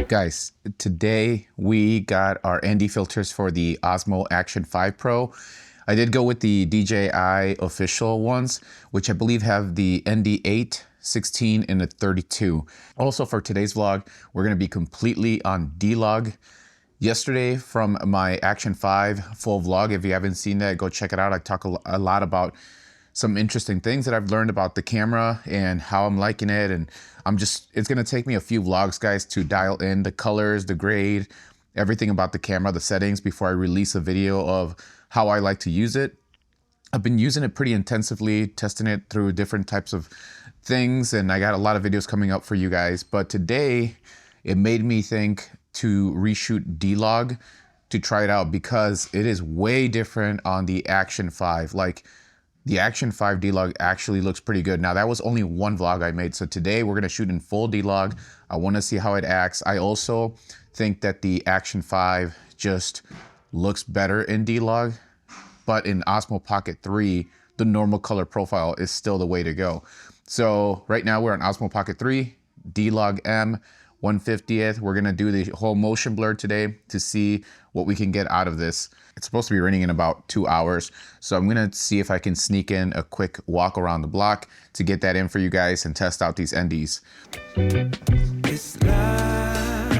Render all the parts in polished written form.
Guys, today we got our ND filters for the Osmo Action 5 Pro. I did go with the DJI official ones, which I believe have the ND 8, 16, and the 32. Also for today's vlog, we're gonna be completely on D-Log. Yesterday from my Action 5 full vlog, if you haven't seen that, go check it out. I talk a lot about some interesting things that I've learned about the camera and how I'm liking it. And it's gonna take me a few vlogs, guys, to dial in the colors, the grade, everything about the camera, the settings before I release a video of how I like to use it. I've been using it pretty intensively, testing it through different types of things, and I got a lot of videos coming up for you guys. But today, it made me think to reshoot D-Log to try it out because it is way different on the Action 5. Like, the Action 5 D-Log actually looks pretty good. Now, that was only one vlog I made. So today we're gonna shoot in full D-Log. I wanna see how it acts. I also think that the Action 5 just looks better in D-Log, but in Osmo Pocket 3, the normal color profile is still the way to go. So right now we're on Osmo Pocket 3, D-Log M, 1/50th. We're gonna do the whole motion blur today to see what we can get out of this. It's supposed to be running in about 2 hours. So I'm gonna see if I can sneak in a quick walk around the block to get that in for you guys and test out these NDs. It's love.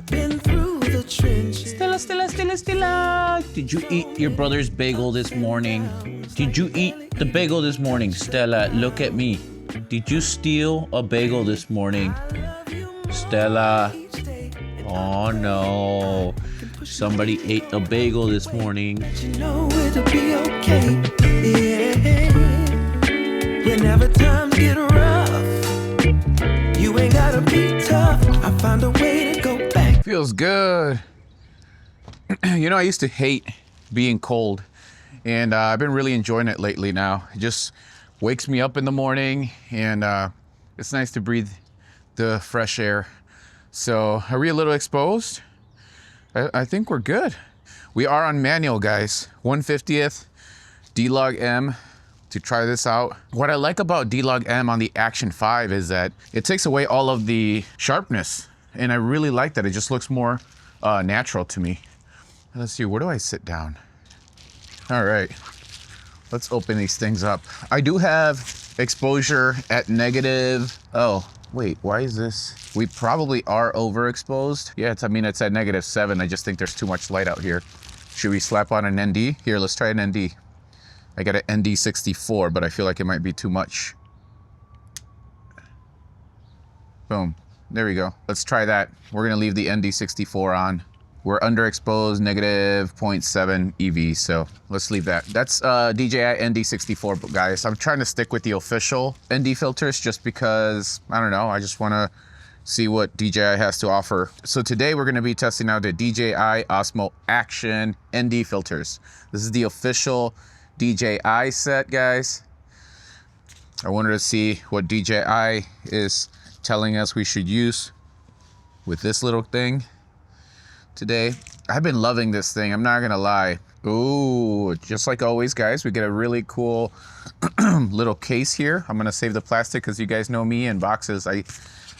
Been through the trenches. Stella. Did you eat your brother's bagel this morning? Did you eat the bagel this morning? Stella, look at me. Did you steal a bagel this morning? Stella. Oh no. Somebody ate a bagel this morning. You know it'll be okay. Yeah. Whenever times get rough, you ain't gotta be tough. I found a way to go back. Feels good. You know, I used to hate being cold, and I've been really enjoying it lately now. It just wakes me up in the morning, and it's nice to breathe the fresh air. So are we a little exposed? I think we're good. We are on manual, guys. 1/50th D-Log M to try this out. What I like about D-Log M on the Action 5 is that it takes away all of the sharpness, and I really like that. It just looks more natural to me. Let's see, where do I sit down? All right. Let's open these things up. I do have exposure at negative. Oh, wait, why is this? We probably are overexposed. Yeah, it's at -7. I just think there's too much light out here. Should we slap on an ND? Here, let's try an ND. I got an ND 64, but I feel like it might be too much. Boom, there we go. Let's try that. We're gonna leave the ND 64 on. We're underexposed, -0.7 EV, so let's leave that. That's DJI ND 64, guys. I'm trying to stick with the official ND filters just because, I don't know, I just wanna see what DJI has to offer. So today we're gonna be testing out the DJI Osmo Action ND filters. This is the official DJI set, guys. I wanted to see what DJI is telling us we should use with this little thing today. I've been loving this thing, I'm not gonna lie. Ooh, just like always, guys, we get a really cool little case here. I'm gonna save the plastic because you guys know me, in boxes, I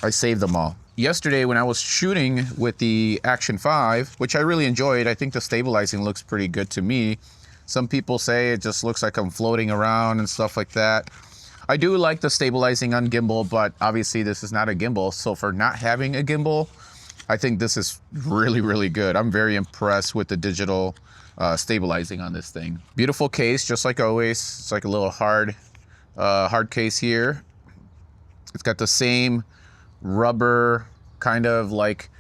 save them all. Yesterday when I was shooting with the Action 5, which I really enjoyed, I think the stabilizing looks pretty good to me. Some people say it just looks like I'm floating around and stuff like that. I do like the stabilizing on gimbal, but obviously this is not a gimbal, so for not having a gimbal, I think this is really, really good. I'm very impressed with the digital stabilizing on this thing. Beautiful case, just like always. It's like a little hard case here. It's got the same rubber kind of like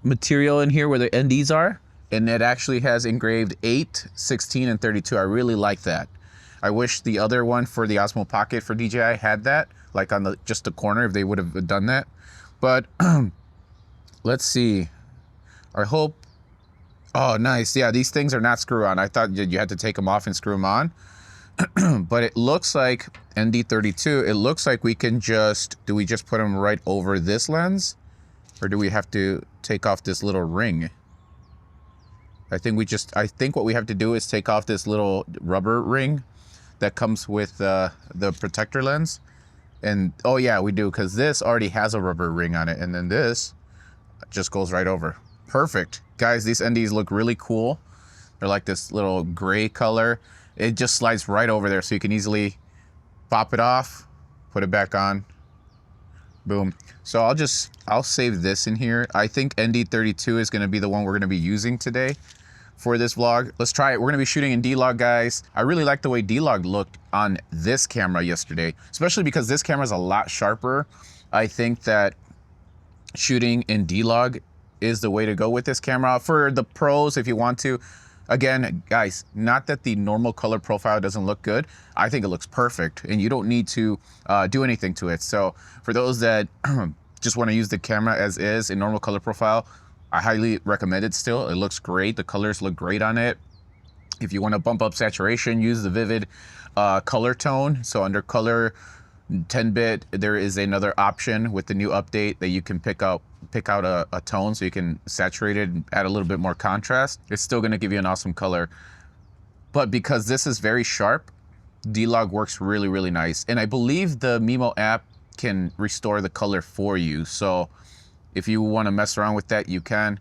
material in here where the NDs are. And it actually has engraved 8, 16, and 32. I really like that. I wish the other one for the Osmo Pocket for DJI had that, like on the just the corner, if they would have done that. But let's see. I hope. Oh, nice. Yeah, these things are not screw on. I thought you had to take them off and screw them on. But it looks like ND32, it looks like we can just, do we just put them right over this lens? Or do we have to take off this little ring? I think what we have to do is take off this little rubber ring that comes with the protector lens. And, oh yeah, we do, because this already has a rubber ring on it. And then this just goes right over. Perfect. Guys, these NDs look really cool. They're like this little gray color. It just slides right over there, so you can easily pop it off, put it back on. Boom. So I'll save this in here. I think ND32 is going to be the one we're going to be using today for this vlog. Let's try it. We're going to be shooting in D-Log, guys. I really like the way D-Log looked on this camera yesterday, especially because this camera is a lot sharper. I think that shooting in D-Log is the way to go with this camera. For the pros, if you want to, again, guys, not that the normal color profile doesn't look good. I think it looks perfect, and you don't need to do anything to it. So for those that just want to use the camera as is in normal color profile, I highly recommend it still. It looks great. The colors look great on it. If you want to bump up saturation, use the vivid color tone. So under color 10-bit, there is another option with the new update that you can pick out a tone, so you can saturate it and add a little bit more contrast. It's still going to give you an awesome color. But because this is very sharp, D-Log works really, really nice. And I believe the Mimo app can restore the color for you. So if you want to mess around with that, you can.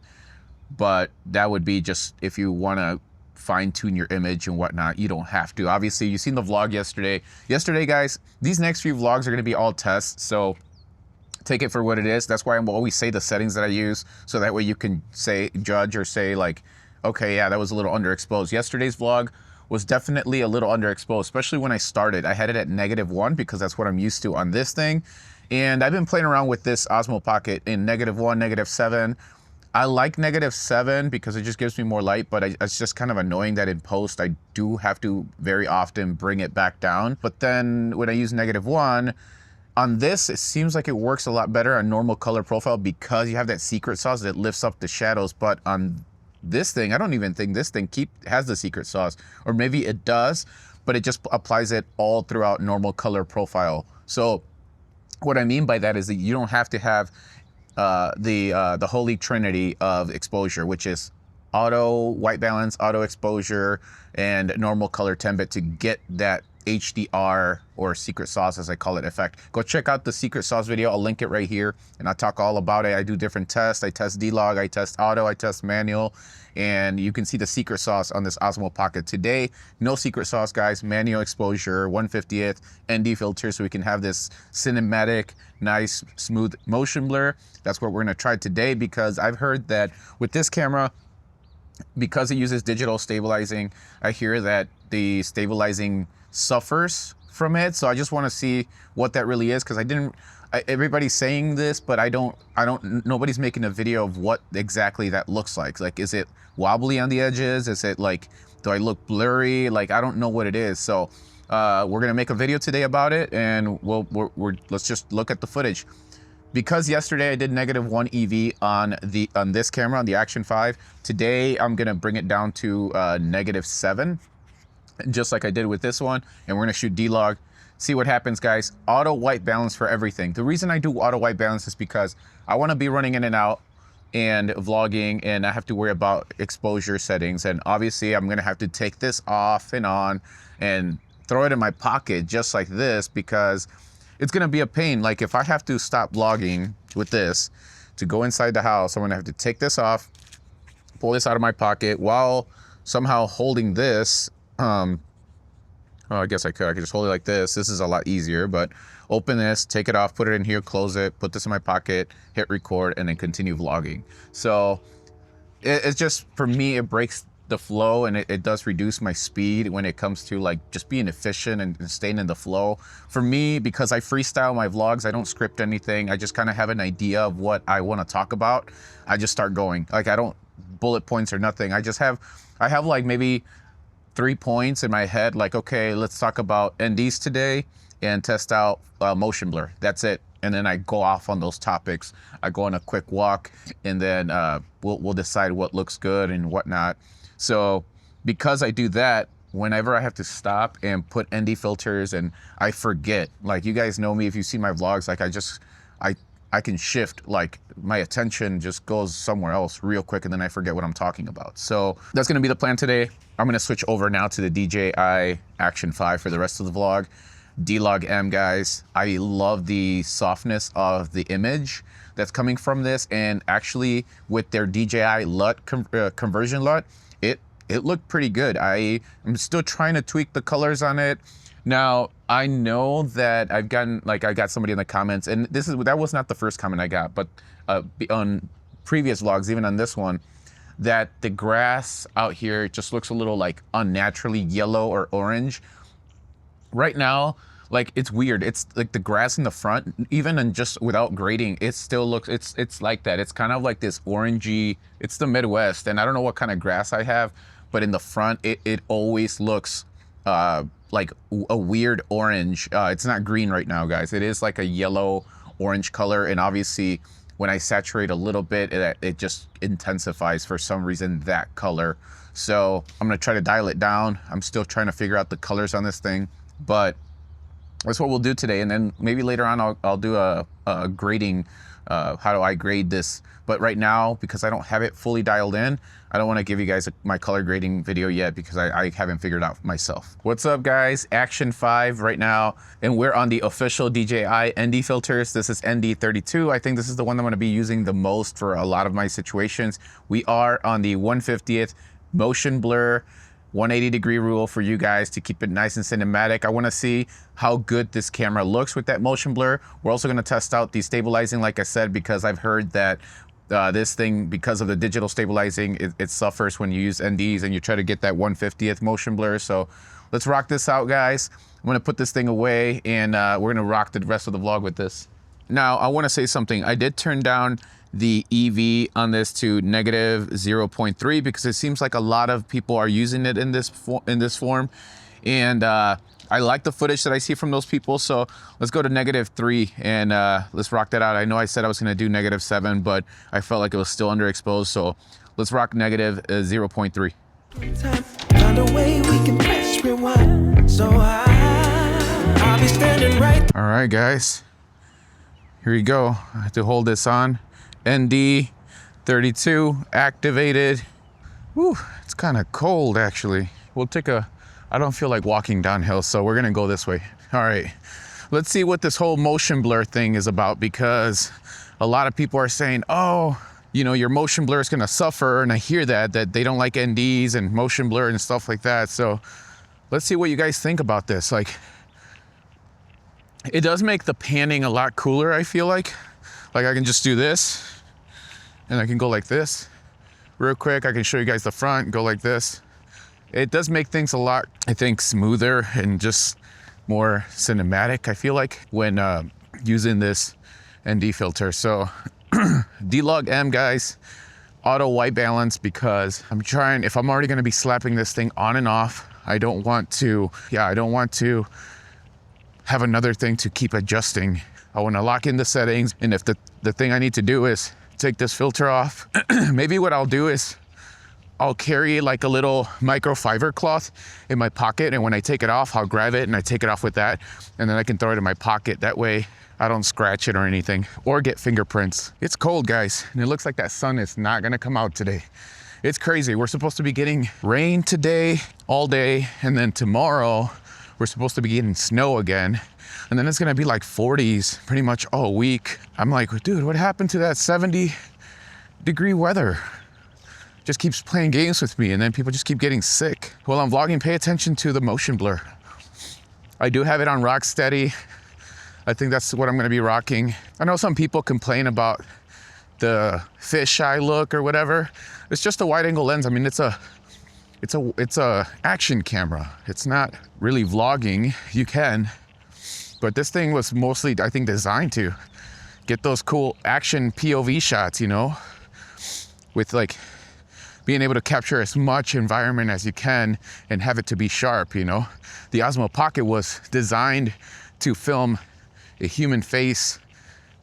But that would be just if you want to fine tune your image and whatnot. You don't have to. Obviously, you've seen the vlog yesterday. Yesterday, guys, these next few vlogs are going to be all tests. So take it for what it is. That's why I'm always say the settings that I use, so that way you can say, judge or say like, okay, yeah, that was a little underexposed. Yesterday's vlog was definitely a little underexposed, especially when I started. I had it at -1 because that's what I'm used to on this thing. And I've been playing around with this Osmo Pocket in -1, -7. I like -7 because it just gives me more light, but it's just kind of annoying that in post I do have to very often bring it back down. But then when I use -1, on this, it seems like it works a lot better on normal color profile because you have that secret sauce that lifts up the shadows. But on this thing, I don't even think this thing has the secret sauce, or maybe it does, but it just applies it all throughout normal color profile. So what I mean by that is that you don't have to have the holy trinity of exposure, which is auto white balance, auto exposure, and normal color 10-bit to get that HDR, or secret sauce as I call it, effect. Go check out the secret sauce video. I'll link it right here, and I talk all about it. I do different tests. I test D-Log, I test auto, I test manual, and you can see the secret sauce on this Osmo Pocket. Today, no secret sauce, guys. Manual exposure, 1/50th, ND filter, so we can have this cinematic, nice, smooth motion blur. That's what we're gonna try today, because I've heard that with this camera, because it uses digital stabilizing, I hear that the stabilizing suffers from it. So I just want to see what that really is, because everybody's saying this, but nobody's making a video of what exactly that looks like. Like, is it wobbly on the edges? Is it like, do I look blurry? Like, I don't know what it is. So we're gonna make a video today about it, and let's just look at the footage. Because yesterday I did -1 EV on this camera, on the Action 5, today I'm gonna bring it down to -7, just like I did with this one, and we're gonna shoot D-Log, see what happens, guys. Auto white balance for everything. The reason I do auto white balance is because I wanna be running in and out and vlogging, and I have to worry about exposure settings, and obviously I'm gonna have to take this off and on and throw it in my pocket just like this, because it's gonna be a pain. Like, if I have to stop vlogging with this to go inside the house, I'm gonna have to take this off, pull this out of my pocket while somehow holding this. Oh, I guess I could just hold it like this. This is a lot easier, but open this, take it off, put it in here, close it, put this in my pocket, hit record, and then continue vlogging. So it's just, for me, it breaks the flow, and it does reduce my speed when it comes to like just being efficient and staying in the flow. For me, because I freestyle my vlogs, I don't script anything. I just kind of have an idea of what I want to talk about. I just start going. Like, I don't bullet points or nothing. I have like maybe 3 points in my head, like, okay, let's talk about NDs today and test out motion blur. That's it. And then I go off on those topics. I go on a quick walk, and then we'll decide what looks good and whatnot. So because I do that, whenever I have to stop and put ND filters, and I forget, like, you guys know me, if you see my vlogs, like, I can shift, like, my attention just goes somewhere else real quick, and then I forget what I'm talking about. So that's gonna be the plan today. I'm gonna switch over now to the DJI Action 5 for the rest of the vlog. D-Log M, guys. I love the softness of the image that's coming from this, and actually with their DJI LUT conversion LUT, it looked pretty good. I'm still trying to tweak the colors on it. Now, I know that I got somebody in the comments, and that was not the first comment I got, but on previous vlogs, even on this one, that the grass out here just looks a little like unnaturally yellow or orange. Right now, like, it's weird. It's like the grass in the front, even and just without grading, it still looks, it's like that. It's kind of like this orangey, it's the Midwest, and I don't know what kind of grass I have, but in the front, it always looks like a weird orange. It's not green right now, guys. It is like a yellow orange color, and obviously when I saturate a little bit, it just intensifies for some reason that color. So I'm gonna try to dial it down. I'm still trying to figure out the colors on this thing, but that's what we'll do today. And then maybe later on I'll do a grading, how do I grade this. But right now, because I don't have it fully dialed in, I don't want to give you guys my color grading video yet because I haven't figured out myself. What's up, guys? Action 5 right now, and we're on the official DJI ND filters. This is ND32. I think this is the one I'm going to be using the most for a lot of my situations. We are on the 150th motion blur 180-degree rule for you guys to keep it nice and cinematic. I want to see how good this camera looks with that motion blur. We're also going to test out the stabilizing, like I said, because I've heard that this thing, because of the digital stabilizing, it suffers when you use NDs and you try to get that 150th motion blur. So let's rock this out, guys. I'm going to put this thing away, and we're going to rock the rest of the vlog with this. Now, I want to say something. I did turn down the EV on this to -0.3 because it seems like a lot of people are using it in this form, and I like the footage that I see from those people. So let's go to -3 and let's rock that out. I know I said I was going to do -7, but I felt like it was still underexposed, so let's rock -0.3. All right, guys, here we go. I have to hold this on. ND32 activated. Whew, it's kind of cold, actually. We'll take I don't feel like walking downhill, so we're gonna go this way. All right, let's see what this whole motion blur thing is about, because a lot of people are saying, oh, you know, your motion blur is gonna suffer, and I hear that they don't like NDs and motion blur and stuff like that. So let's see what you guys think about this. Like, it does make the panning a lot cooler, I feel like. Like, I can just do this, and I can go like this. Real quick, I can show you guys the front, go like this. It does make things a lot, I think, smoother and just more cinematic, I feel like, when using this ND filter. So D-Log M, guys, auto white balance, because I'm trying, if I'm already gonna be slapping this thing on and off, I don't want to have another thing to keep adjusting. I want to lock in the settings, and if the thing I need to do is take this filter off, maybe what I'll do is I'll carry like a little microfiber cloth in my pocket, and when I take it off, I'll grab it and I take it off with that, and then I can throw it in my pocket. That way I don't scratch it or anything or get fingerprints. It's cold, guys, and it looks like that sun is not gonna come out today. It's crazy. We're supposed to be getting rain today all day, and then tomorrow we're supposed to be getting snow again. And then it's gonna be like 40s pretty much all week. I'm like, dude, what happened to that 70-degree weather? Just keeps playing games with me, and then people just keep getting sick. While I'm vlogging, pay attention to the motion blur. I do have it on rock steady. I think that's what I'm gonna be rocking. I know some people complain about the fisheye look or whatever. It's just a wide angle lens. I mean, it's a action camera. It's not really vlogging. You can, but this thing was mostly, I think, designed to get those cool action POV shots, you know, with like, being able to capture as much environment as you can and have it to be sharp, you know. The Osmo Pocket was designed to film a human face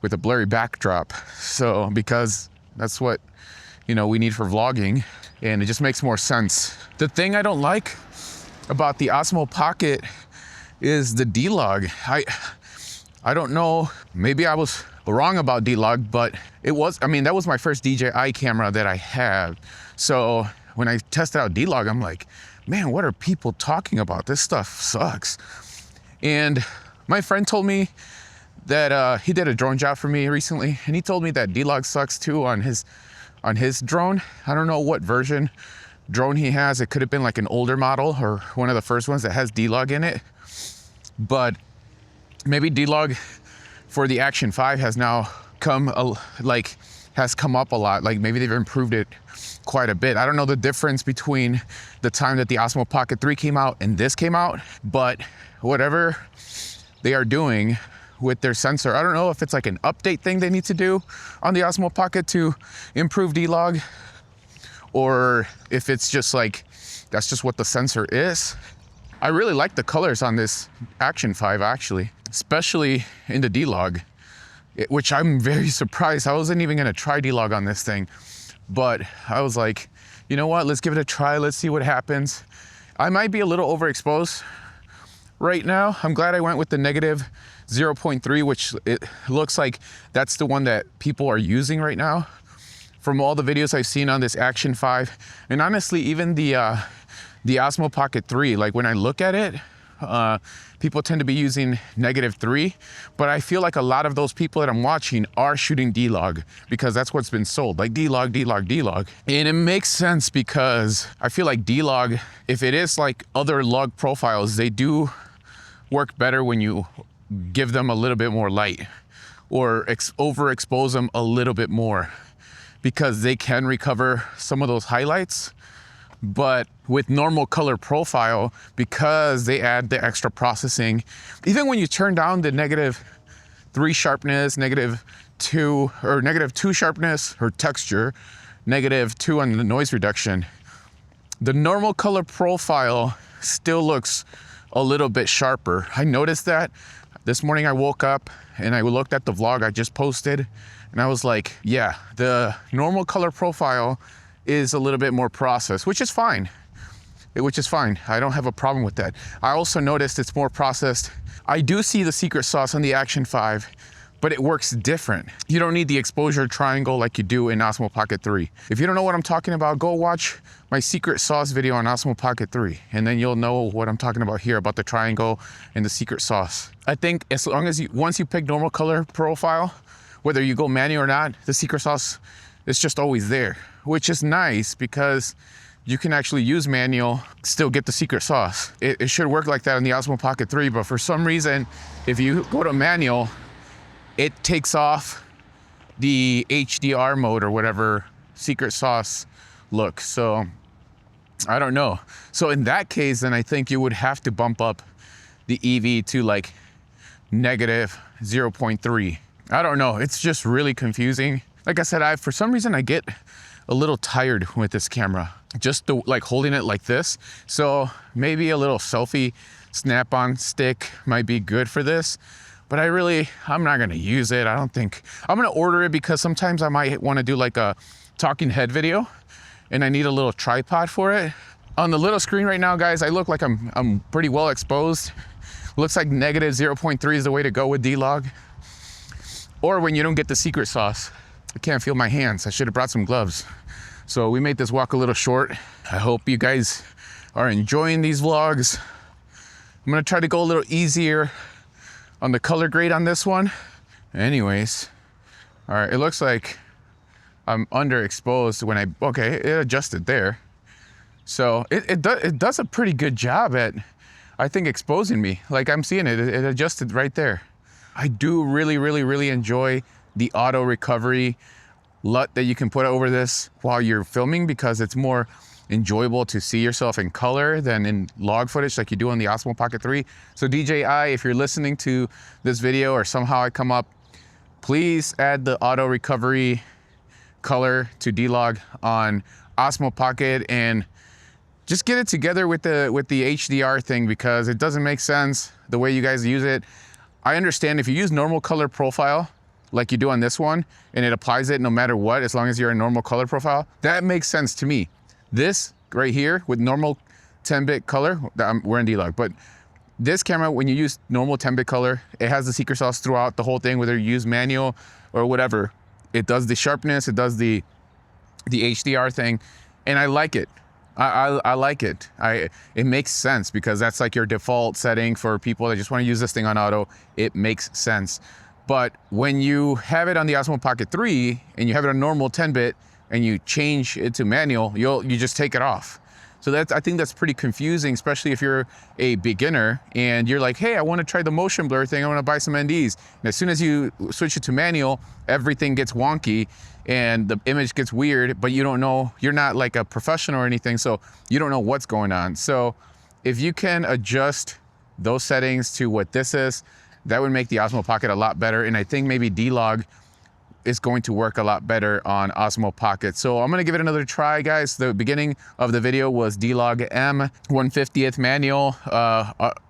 with a blurry backdrop. So because that's what, you know, we need for vlogging, and it just makes more sense. The thing I don't like about the Osmo Pocket is the D-Log. I don't know, maybe I was wrong about D-Log, but it was, I mean, that was my first DJI camera that I had. So when I tested out D-Log, I'm like, man, what are people talking about? This stuff sucks. And my friend told me that he did a drone job for me recently, and he told me that D-Log sucks too on his drone. I don't know what version drone he has. It could have been like an older model or one of the first ones that has D-Log in it. But maybe D-Log for the Action 5 has now come up a lot. Like maybe they've improved it quite a bit. I don't know the difference between the time that the Osmo Pocket 3 came out and this came out, but whatever they are doing with their sensor, I don't know if it's like an update thing they need to do on the Osmo Pocket to improve D-Log, or if it's just like, that's just what the sensor is. I really like the colors on this Action 5 actually, especially in the D-Log, which I'm very surprised. I wasn't even gonna try D-Log on this thing, but I was like, you know what, let's give it a try. Let's see what happens. I might be a little overexposed right now. I'm glad I went with the negative 0.3, which it looks like that's the one that people are using right now from all the videos I've seen on this Action 5. And honestly, even the Osmo Pocket 3, like when I look at it, people tend to be using -3, but I feel like a lot of those people that I'm watching are shooting D-Log because that's what's been sold, like D-Log, D-Log, D-Log. And it makes sense because I feel like D-Log, if it is like other log profiles, they do work better when you give them a little bit more light or overexpose them a little bit more, because they can recover some of those highlights. But with normal color profile, because they add the extra processing, even when you turn down the -3 sharpness, -2 or -2 sharpness or texture, -2 on the noise reduction, the normal color profile still looks a little bit sharper. I noticed that this morning. I woke up and I looked at the vlog I just posted, and I was like, yeah, the normal color profile is a little bit more processed, which is fine. I don't have a problem with that. I also noticed it's more processed. I do see the secret sauce on the Action 5, but it works different. You don't need the exposure triangle like you do in Osmo Pocket 3. If you don't know what I'm talking about, go watch my secret sauce video on Osmo Pocket 3, and then you'll know what I'm talking about here, about the triangle and the secret sauce. I think as long as once you pick normal color profile, whether you go manual or not, the secret sauce is just always there, which is nice because you can actually use manual, still get the secret sauce. It should work like that on the Osmo Pocket 3, but for some reason, if you go to manual, it takes off the HDR mode or whatever secret sauce look. So I don't know. So in that case, then I think you would have to bump up the EV to like -0.3. I don't know. It's just really confusing. Like I said, for some reason I get a little tired with this camera, just like holding it like this. So maybe a little selfie snap-on stick might be good for this, but I'm not gonna use it. I don't think, I'm gonna order it because sometimes I might wanna do like a talking head video and I need a little tripod for it. On the little screen right now, guys, I look like I'm pretty well exposed. Looks like -0.3 is the way to go with D-Log. Or when you don't get the secret sauce. I can't feel my hands. I should have brought some gloves. So we made this walk a little short. I hope you guys are enjoying these vlogs. I'm gonna try to go a little easier on the color grade on this one. Anyways, all right, it looks like I'm underexposed when okay, it adjusted there. So it does a pretty good job at, I think, exposing me. Like I'm seeing it adjusted right there. I do really enjoy the auto recovery LUT that you can put over this while you're filming, because it's more enjoyable to see yourself in color than in log footage like you do on the Osmo Pocket 3. So DJI, if you're listening to this video or somehow I come up, please add the auto recovery color to D-Log on Osmo Pocket and just get it together with the HDR thing, because it doesn't make sense the way you guys use it. I understand if you use normal color profile like you do on this one, and it applies it no matter what, as long as you're in normal color profile, that makes sense to me. This right here with normal 10-bit color, we're in D-Log, but this camera, when you use normal 10-bit color, it has the secret sauce throughout the whole thing, whether you use manual or whatever. It does the sharpness, it does the HDR thing, and I like it. I like it. It makes sense, because that's like your default setting for people that just want to use this thing on auto. It makes sense. But when you have it on the Osmo Pocket 3 and you have it on normal 10-bit and you change it to manual, you just take it off. So I think that's pretty confusing, especially if you're a beginner and you're like, hey, I want to try the motion blur thing. I want to buy some NDs. And as soon as you switch it to manual, everything gets wonky and the image gets weird, but you don't know, you're not like a professional or anything, so you don't know what's going on. So if you can adjust those settings to what this is, that would make the Osmo Pocket a lot better. And I think maybe D-Log is going to work a lot better on Osmo Pocket. So I'm gonna give it another try, guys. The beginning of the video was D-Log M 1/50th manual,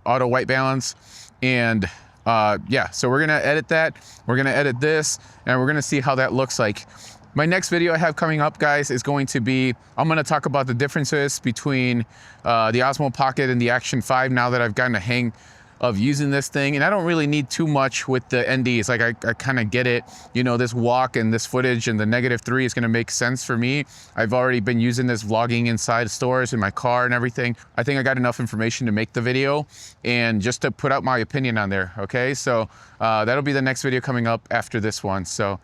auto white balance. And yeah, so we're gonna edit that. We're gonna edit this, and we're gonna see how that looks like. My next video I have coming up, guys, is going to be, I'm gonna talk about the differences between the Osmo Pocket and the Action 5 now that I've gotten a hang of using this thing. And I don't really need too much with the NDs. Like I kind of get it, you know, this walk and this footage and the -3 is gonna make sense for me. I've already been using this vlogging inside stores in my car and everything. I think I got enough information to make the video and just to put out my opinion on there, okay? So that'll be the next video coming up after this one. So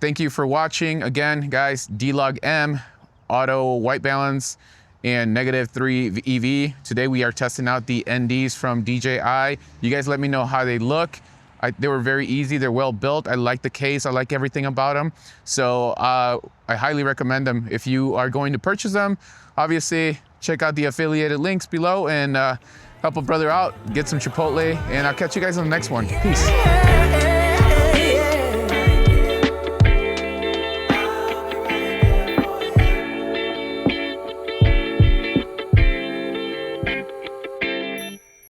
thank you for watching. Again, guys, D-Log M, auto white balance, and -3 EV. Today we are testing out the NDs from DJI. You guys let me know how they look. They were very easy, they're well built. I like the case, I like everything about them. So I highly recommend them. If you are going to purchase them, obviously check out the affiliated links below and help a brother out, get some Chipotle, and I'll catch you guys on the next one. Peace.